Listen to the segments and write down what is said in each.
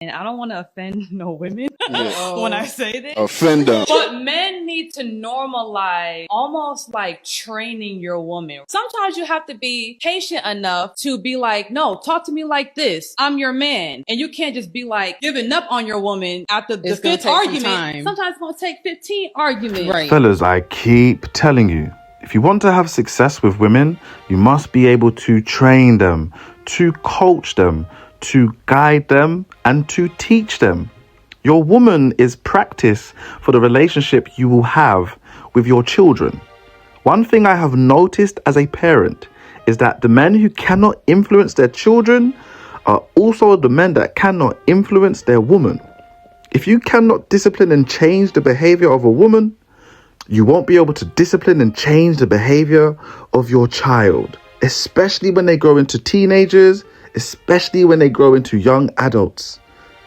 And I don't want to offend no women Yeah. when I say this. Offend them. But men need to normalize almost like training your woman. Sometimes you have to be patient enough to be like, no, talk to me like this. I'm your man. And you can't just be like giving up on your woman after the fifth argument. Sometimes it's going to take 15 arguments. Right. Fellas, I keep telling you, if you want to have success with women, you must be able to train them, to coach them, to guide them, and to teach them. Your woman is practice for the relationship you will have with your children. One thing I have noticed as a parent is that the men who cannot influence their children are also the men that cannot influence their woman. If you cannot discipline and change the behavior of a woman, you won't be able to discipline and change the behavior of your child, especially when they grow into teenagers, especially when they grow into young adults.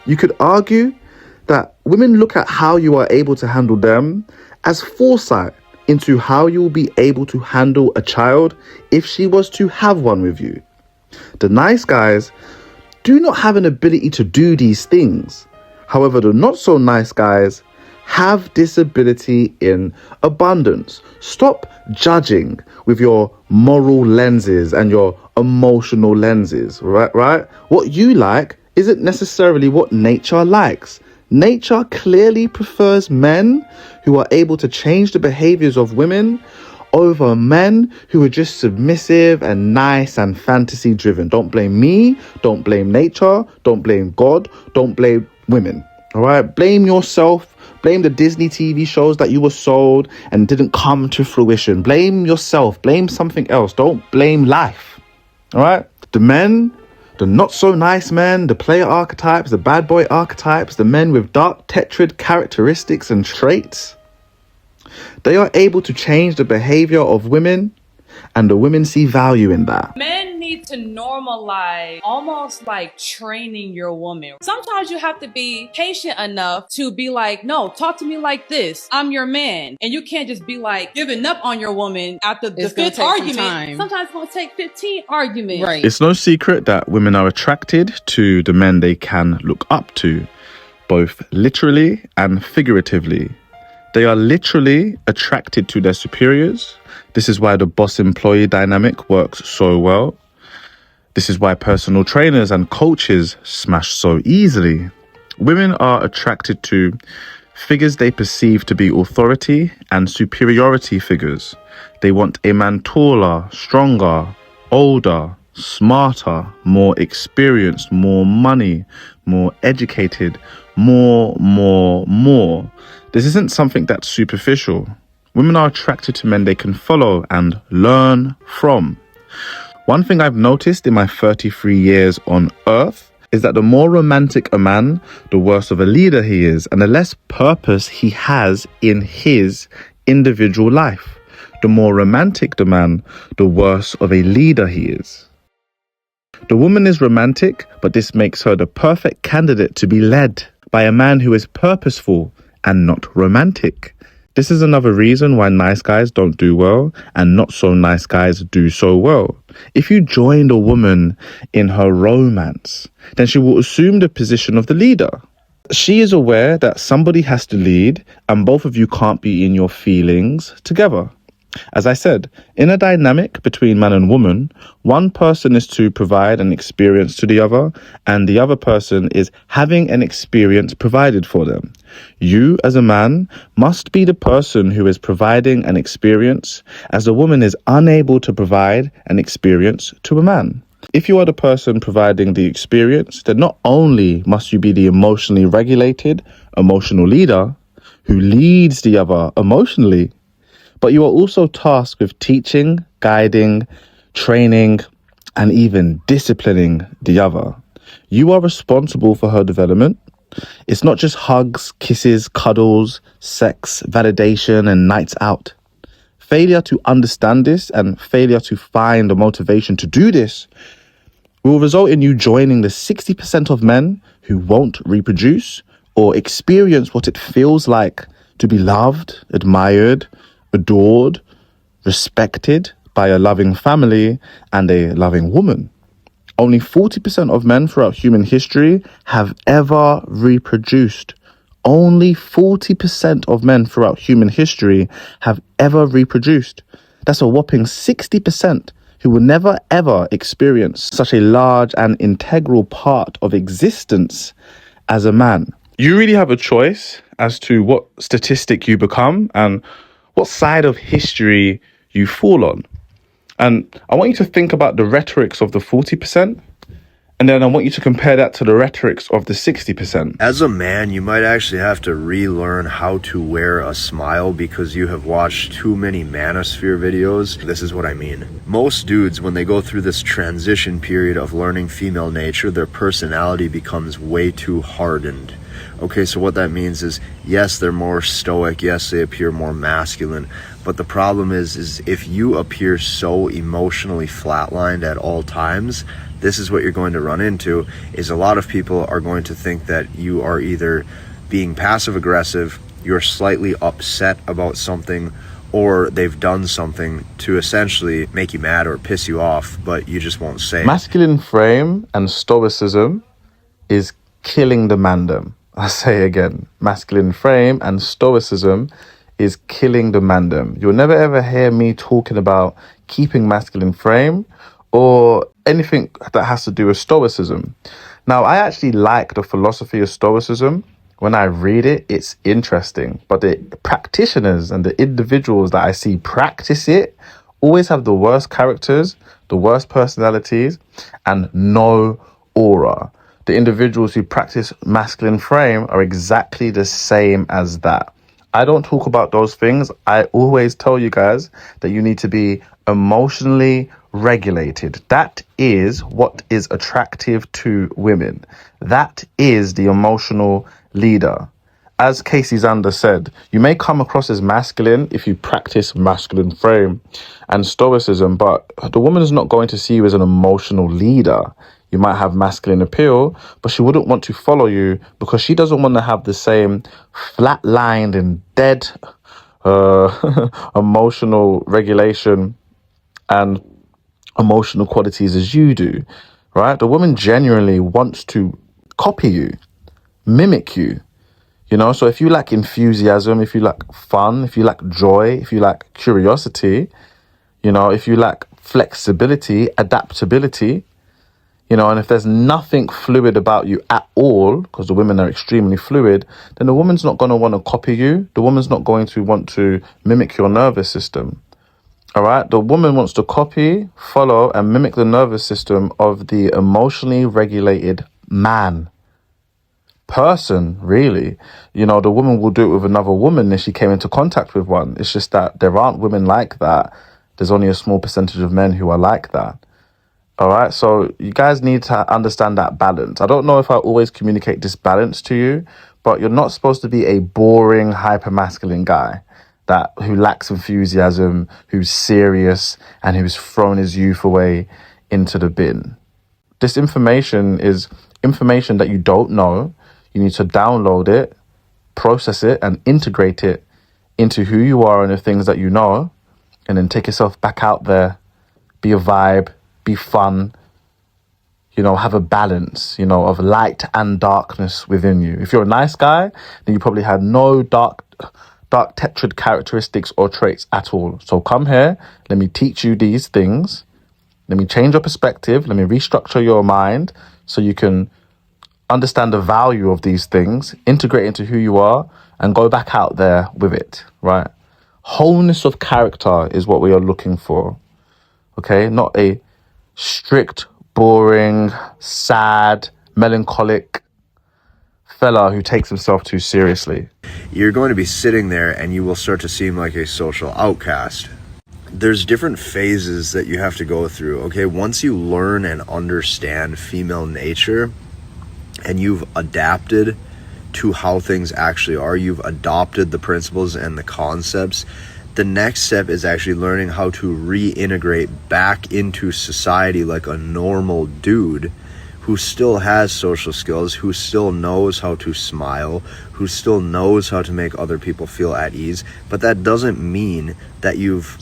You could argue that women look at how you are able to handle them as foresight into how you will be able to handle a child if she was to have one with you. The nice guys do not have an ability to do these things. However, the not so nice guys have this ability in abundance. Stop judging with your moral lenses and your emotional lenses, right? What you like isn't necessarily what nature likes. Nature clearly prefers men who are able to change the behaviors of women over men who are just submissive and nice and fantasy driven. Don't blame me, don't blame nature, don't blame God, don't blame women. All right, blame yourself. Blame the Disney TV shows that you were sold and didn't come to fruition. Blame yourself. Blame something else. Don't blame life. All right? The men, the not so nice men, the player archetypes, the bad boy archetypes, the men with dark tetrad characteristics and traits, they are able to change the behavior of women, and the women see value in that. Men need to normalize almost like training your woman. Sometimes you have to be patient enough to be like, no, talk to me like this. I'm your man. And you can't just be like giving up on your woman after the fifth argument. Sometimes it's going to take 15 arguments. Right. It's no secret that women are attracted to the men they can look up to, both literally and figuratively. They are literally attracted to their superiors. This is why the boss-employee dynamic works so well. This is why personal trainers and coaches smash so easily. Women are attracted to figures they perceive to be authority and superiority figures. They want a man taller, stronger, older, smarter, more experienced, more money, more educated, more. This isn't something that's superficial. Women are attracted to men they can follow and learn from. One thing I've noticed in my 33 years on Earth is that the more romantic a man, the worse of a leader he is, and the less purpose he has in his individual life. The more romantic the man, the worse of a leader he is. The woman is romantic, but this makes her the perfect candidate to be led by a man who is purposeful and not romantic. This is another reason why nice guys don't do well and not so nice guys do so well. If you join a woman in her romance, then she will assume the position of the leader. She is aware that somebody has to lead and both of you can't be in your feelings together. As I said, in a dynamic between man and woman, one person is to provide an experience to the other, and the other person is having an experience provided for them. You, as a man, must be the person who is providing an experience, as the woman is unable to provide an experience to a man. If you are the person providing the experience, then not only must you be the emotionally regulated, emotional leader who leads the other emotionally, but you are also tasked with teaching, guiding, training, and even disciplining the other. You are responsible for her development. It's not just hugs, kisses, cuddles, sex, validation, and nights out. Failure to understand this and failure to find the motivation to do this will result in you joining the 60% of men who won't reproduce or experience what it feels like to be loved, admired, adored, respected by a loving family and a loving woman. Only 40% of men throughout human history have ever reproduced. Only 40% of men throughout human history have ever reproduced. That's a whopping 60% who will never ever experience such a large and integral part of existence as a man. You really have a choice as to what statistic you become and what side of history you fall on. And I want you to think about the rhetorics of the 40%, and then I want you to compare that to the rhetorics of the 60%. As a man, you might actually have to relearn how to wear a smile because you have watched too many manosphere videos. This is what I mean. Most dudes, when they go through this transition period of learning female nature, their personality becomes way too hardened. Okay, so what that means is, yes, they're more stoic, yes, they appear more masculine, but the problem is if you appear so emotionally flatlined at all times, this is what you're going to run into, is a lot of people are going to think that you are either being passive aggressive, you're slightly upset about something, or they've done something to essentially make you mad or piss you off, but you just won't say it. Masculine frame and stoicism is killing the mandem. I say again, masculine frame and stoicism is killing the mandem. You'll never ever hear me talking about keeping masculine frame or anything that has to do with stoicism. Now, I actually like the philosophy of stoicism. When I read it, it's interesting. But the practitioners and the individuals that I see practice it always have the worst characters, the worst personalities, and no aura. The individuals who practice masculine frame are exactly the same as that. I don't talk about those things. I always tell you guys that you need to be emotionally regulated. That is what is attractive to women. That is the emotional leader. As Casey Zander said, you may come across as masculine if you practice masculine frame and stoicism, but the woman is not going to see you as an emotional leader. You might have masculine appeal, but she wouldn't want to follow you because she doesn't want to have the same flat-lined and dead emotional regulation and emotional qualities as you do, right? The woman genuinely wants to copy you, mimic you, you know? So if you lack enthusiasm, if you lack fun, if you lack joy, if you lack curiosity, you know, if you lack flexibility, adaptability, you know, and if there's nothing fluid about you at all, because the women are extremely fluid, then the woman's not going to want to copy you. The woman's not going to want to mimic your nervous system. All right. The woman wants to copy, follow, and mimic the nervous system of the emotionally regulated person, really. You know, the woman will do it with another woman if she came into contact with one. It's just that there aren't women like that. There's only a small percentage of men who are like that. All right. So you guys need to understand that balance. I don't know if I always communicate this balance to you, but you're not supposed to be a boring, hyper-masculine guy who lacks enthusiasm, who's serious, and who's thrown his youth away into the bin. This information is information that you don't know. You need to download it, process it, and integrate it into who you are and the things that you know, and then take yourself back out there, be a vibe, be fun, you know, have a balance, you know, of light and darkness within you. If you're a nice guy, then you probably have no dark tetrad characteristics or traits at all. So come here, let me teach you these things. Let me change your perspective. Let me restructure your mind so you can understand the value of these things, integrate into who you are, and go back out there with it, right? Wholeness of character is what we are looking for, okay? Not a strict, boring, sad, melancholic fella who takes himself too seriously. You're going to be sitting there and you will start to seem like a social outcast. There's different phases that you have to go through, okay? Once you learn and understand female nature and you've adapted to how things actually are, you've adopted the principles and the concepts, the next step is actually learning how to reintegrate back into society like a normal dude who still has social skills, who still knows how to smile, who still knows how to make other people feel at ease. But that doesn't mean that you've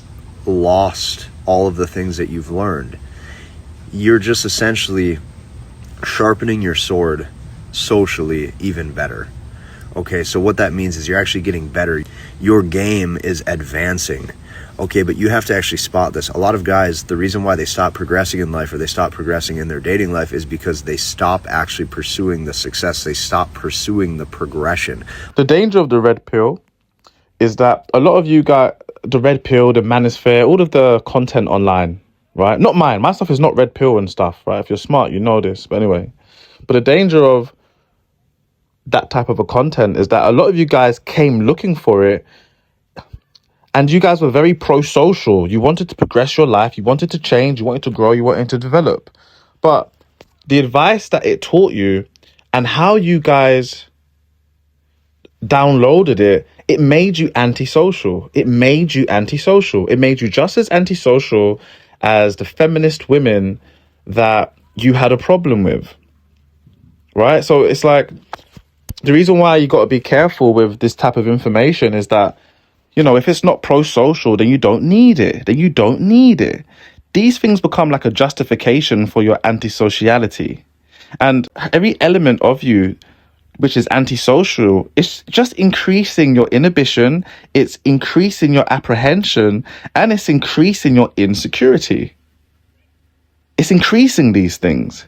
lost all of the things that you've learned. you're just essentially sharpening your sword socially even better. Okay, so what that means is you're actually getting better. Your game is advancing. Okay, but you have to actually spot this. A lot of guys, the reason why they stop progressing in life or they stop progressing in their dating life is because they stop actually pursuing the success. They stop pursuing the progression. The danger of the red pill is that a lot of you got the red pill, the manosphere, all of the content online, right? Not mine. My stuff is not red pill and stuff, right? If you're smart, you know this. But anyway, but the danger of that type of a content is that a lot of you guys came looking for it, and you guys were very pro-social. You wanted to progress your life. You wanted to change. You wanted to grow. You wanted to develop. But the advice that it taught you and how you guys downloaded it, it made you antisocial. It made you antisocial. It made you just as antisocial as the feminist women that you had a problem with, right? So it's like, the reason why you got to be careful with this type of information is that, you know, if it's not pro-social, then you don't need it. Then you don't need it. These things become like a justification for your antisociality. And every element of you which is antisocial, it's just increasing your inhibition, it's increasing your apprehension, and it's increasing your insecurity. It's increasing these things.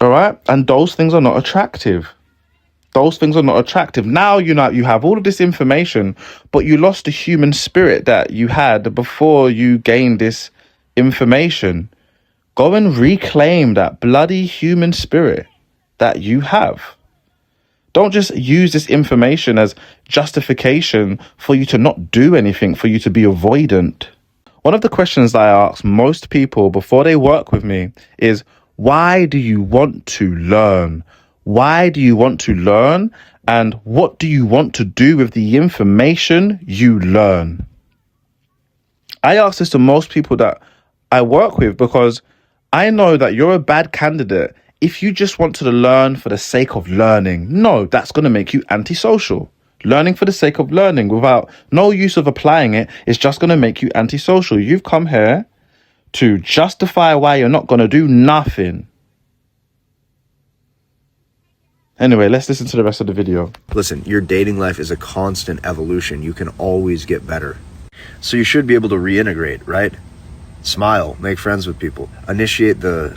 All right? And those things are not attractive. Those things are not attractive. Now, you know, you have all of this information, but you lost the human spirit that you had before you gained this information. Go and reclaim that bloody human spirit that you have. Don't just use this information as justification for you to not do anything, for you to be avoidant. One of the questions that I ask most people before they work with me is, why do you want to learn? Why do you want to learn? And what do you want to do with the information you learn? I ask this to most people that I work with because I know that you're a bad candidate if you just want to learn for the sake of learning. No, that's going to make you antisocial. Learning for the sake of learning without no use of applying it is just going to make you antisocial. You've come here to justify why you're not going to do nothing. Anyway, let's listen to the rest of the video. Listen, your dating life is a constant evolution. You can always get better. So you should be able to reintegrate, right? Smile, make friends with people, initiate the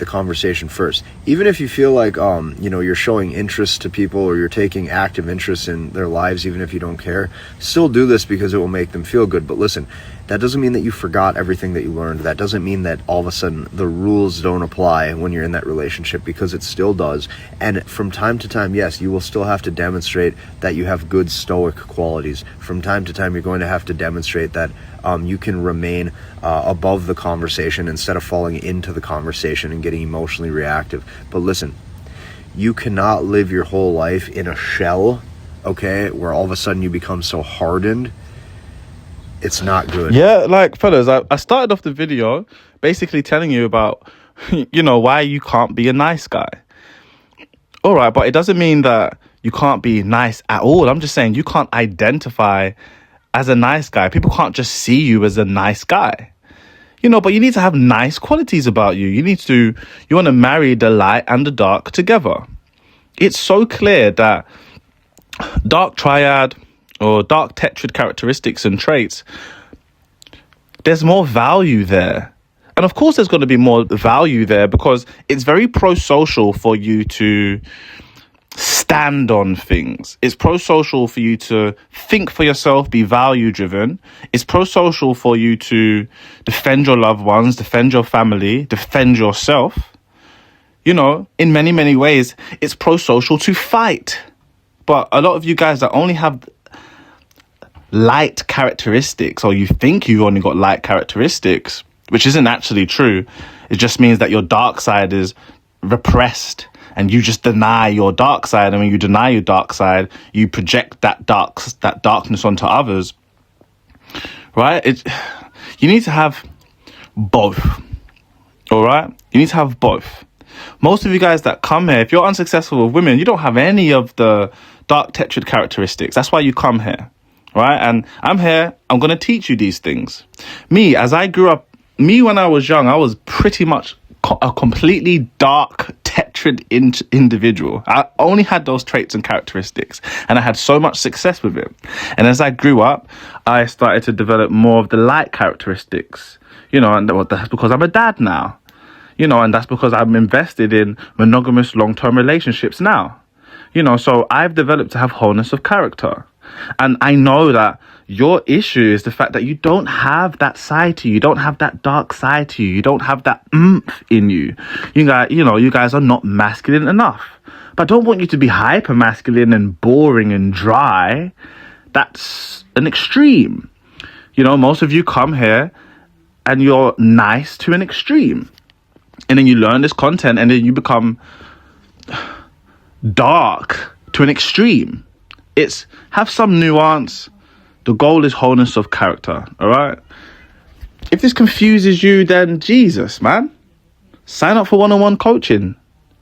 conversation first. Even if you feel like you're showing interest to people or you're taking active interest in their lives, even if you don't care, still do this because it will make them feel good. But listen, that doesn't mean that you forgot everything that you learned. That doesn't mean that all of a sudden the rules don't apply when you're in that relationship, because it still does. And from time to time, yes, you will still have to demonstrate that you have good stoic qualities. From time to time, you're going to have to demonstrate that you can remain above the conversation instead of falling into the conversation and getting emotionally reactive. But listen, you cannot live your whole life in a shell, okay, where all of a sudden you become so hardened. It's not good. Yeah, like, fellas, I started off the video basically telling you about, why you can't be a nice guy. All right, but it doesn't mean that you can't be nice at all. I'm just saying you can't identify as a nice guy. People can't just see you as a nice guy. But you need to have nice qualities about you. You want to marry the light and the dark together. It's so clear that dark triad or dark tetrad characteristics and traits, there's more value there. And of course there's going to be more value there because it's very pro-social for you to stand on things. It's pro-social for you to think for yourself, be value-driven. It's pro-social for you to defend your loved ones, defend your family, defend yourself. In many, many ways, it's pro-social to fight. But a lot of you guys that only have light characteristics, or you think you've only got light characteristics, which isn't actually true. It just means that your dark side is repressed and you just deny your dark side. And when you deny your dark side, you project that darkness onto others, right? You need to have both. All right, you need to have both. Most of you guys that come here, if you're unsuccessful with women, you don't have any of the dark tetrad characteristics. That's why you come here. Right? And I'm here, I'm going to teach you these things. Me, as I grew up me when I was young, I was pretty much a completely dark, tetrad individual. I only had those traits and characteristics, and I had so much success with it. And as I grew up, I started to develop more of the light characteristics, you know, and that's because I'm a dad now, you know, and that's because I'm invested in monogamous long-term relationships now, you know, so I've developed to have wholeness of character. And I know that your issue is the fact that you don't have that side to you. You don't have that dark side to you. You don't have that oomph in you. You guys are not masculine enough. But I don't want you to be hyper masculine and boring and dry. That's an extreme. You know, most of you come here and you're nice to an extreme. And then you learn this content and then you become dark to an extreme. It's have some nuance. The goal is wholeness of character, all right? If this confuses you, then Jesus, man. Sign up for one-on-one coaching,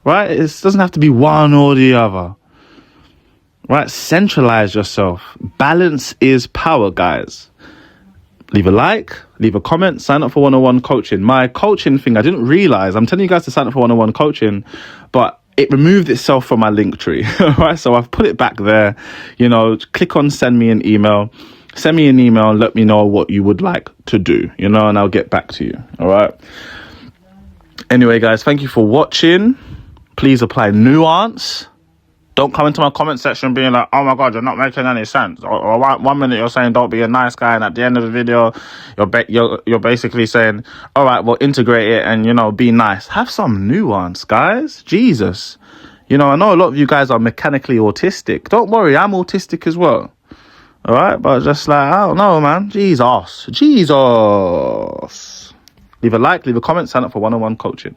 right? It doesn't have to be one or the other, right? Centralize yourself. Balance is power, guys. Leave a like, leave a comment, sign up for one-on-one coaching. My coaching thing, I didn't realize, I'm telling you guys to sign up for one-on-one coaching, but it removed itself from my link tree, right? So I've put it back there, you know, click on send me an email, let me know what you would like to do, you know, and I'll get back to you, all right? Anyway, guys, thank you for watching. Please apply nuance. Don't come into my comment section being like, oh my God, you're not making any sense. Or 1 minute you're saying don't be a nice guy, and at the end of the video, you're basically saying, all right, well, integrate it and, you know, be nice. Have some nuance, guys. Jesus. You know, I know a lot of you guys are mechanically autistic. Don't worry, I'm autistic as well. All right, but just like, I don't know, man. Jesus. Leave a like, leave a comment, sign up for one-on-one coaching.